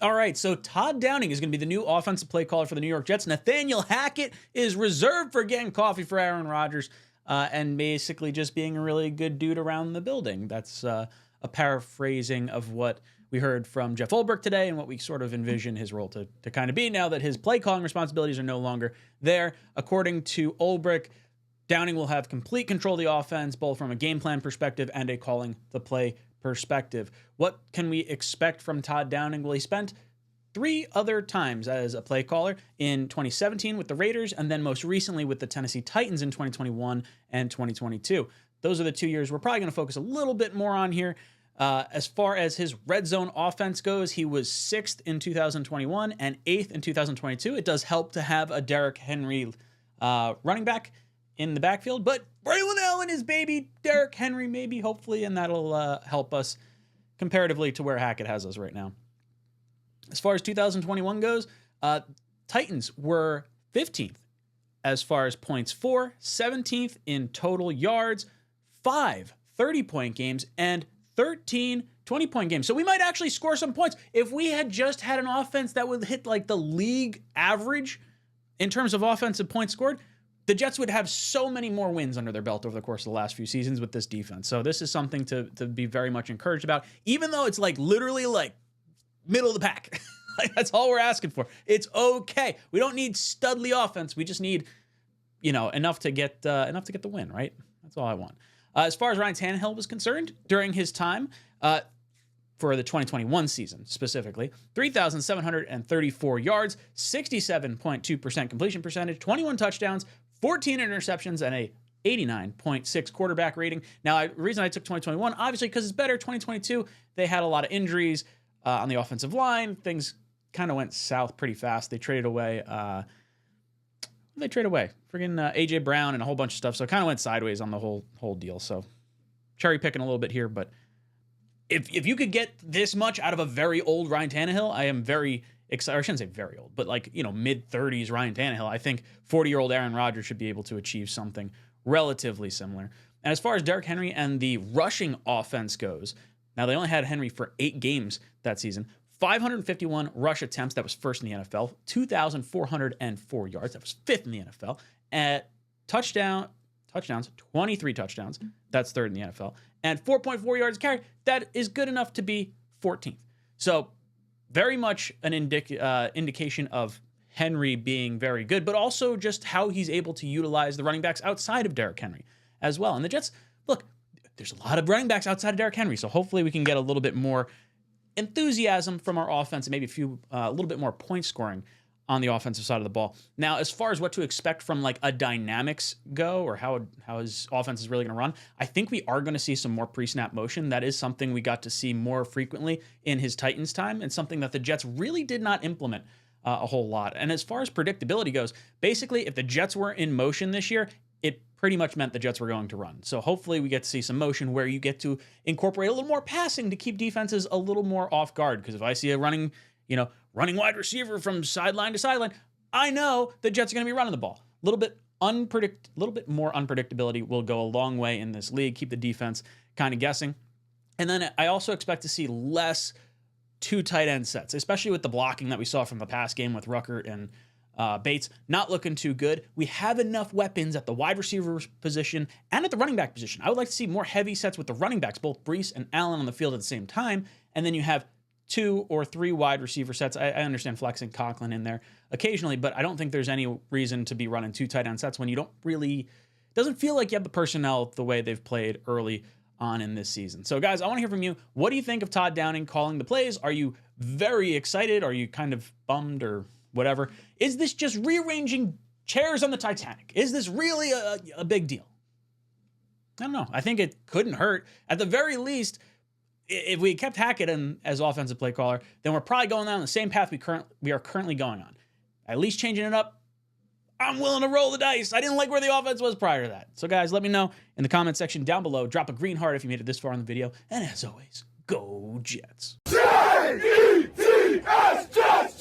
All right, so Todd Downing is going to be the new offensive play caller for the New York Jets. Nathaniel Hackett is reserved for getting coffee for Aaron Rodgers and basically just being a really good dude around the building. That's a paraphrasing of what we heard from Jeff Ulbrich today and what we sort of envision his role to kind of be now that his play calling responsibilities are no longer there. According to Ulbrich, Downing will have complete control of the offense, both from a game plan perspective and a calling the play perspective. What can we expect from Todd Downing? Well, he spent 3 other times as a play caller in 2017 with the Raiders, and then most recently with the Tennessee Titans in 2021 and 2022. Those are the 2 years we're probably going to focus a little bit more on here. As far as his red zone offense goes, he was 6th in 2021 and 8th in 2022. It does help to have a Derrick Henry running back in the backfield, but Braylon Allen is baby Derrick Henry, maybe, hopefully, and that'll help us comparatively to where Hackett has us right now. As far as 2021 goes, Titans were 15th as far as points for, 17th in total yards, 5 30-point games, and 13 20-point games. So we might actually score some points. If we had just had an offense that would hit like the league average in terms of offensive points scored, the Jets would have so many more wins under their belt over the course of the last few seasons with this defense. So this is something to be very much encouraged about, even though it's like literally like middle of the pack. Like, that's all we're asking for. It's okay. We don't need studly offense. We just need, enough to get the win, right? That's all I want. As far as Ryan Tannehill was concerned, during his time, for the 2021 season specifically, 3,734 yards, 67.2% completion percentage, 21 touchdowns, 14 interceptions, and a 89.6 quarterback rating. Now, the reason I took 2021, obviously, because it's better. 2022, they had a lot of injuries on the offensive line. Things kind of went south pretty fast. They traded away, friggin' A.J. Brown and a whole bunch of stuff. So it kind of went sideways on the whole deal. So cherry picking a little bit here, but if you could get this much out of a very old Ryan Tannehill, I am very excited. I shouldn't say very old, but mid-30s Ryan Tannehill. I think 40-year-old Aaron Rodgers should be able to achieve something relatively similar. And as far as Derrick Henry and the rushing offense goes, now they only had Henry for 8 games that season. 551 rush attempts, that was first in the NFL. 2,404 yards, that was 5th in the NFL. At touchdowns, 23 touchdowns, that's 3rd in the NFL. And 4.4 yards a carry, that is good enough to be 14th. So very much an indication of Henry being very good, but also just how he's able to utilize the running backs outside of Derrick Henry as well. And the Jets, look, there's a lot of running backs outside of Derrick Henry, so hopefully we can get a little bit more enthusiasm from our offense and maybe a little bit more point scoring on the offensive side of the ball. Now, as far as what to expect from like a dynamics go, or how his offense is really going to run, I think we are going to see some more pre-snap motion. That is something we got to see more frequently in his Titans time, and something that the Jets really did not implement a whole lot. And as far as predictability goes, basically, if the Jets were in motion this year, it pretty much meant the Jets were going to run. So hopefully we get to see some motion where you get to incorporate a little more passing to keep defenses a little more off guard. Because if I see a running wide receiver from sideline to sideline, I know the Jets are going to be running the ball. A little bit more unpredictability will go a long way in this league. Keep the defense kind of guessing. And then I also expect to see less 2 tight end sets, especially with the blocking that we saw from the past game with Ruckert and Bates not looking too good. We have enough weapons at the wide receiver position and at the running back position. I would like to see more heavy sets with the running backs, both Breece and Allen on the field at the same time. And then you have 2 or 3 wide receiver sets. I understand flexing Conklin in there occasionally, but I don't think there's any reason to be running 2 tight end sets when you don't really, doesn't feel like you have the personnel the way they've played early on in this season. So guys, I want to hear from you. What do you think of Todd Downing calling the plays? Are you very excited? Are you kind of bummed or whatever? Is this just rearranging chairs on the Titanic? Is this really a big deal? I don't know. I think it couldn't hurt. At the very least, if we kept Hackett as offensive play caller, then we're probably going down the same path we are currently going on. At least changing it up, I'm willing to roll the dice. I didn't like where the offense was prior to that. So guys, let me know in the comment section down below. Drop a green heart if you made it this far in the video. And as always, go Jets. Jets!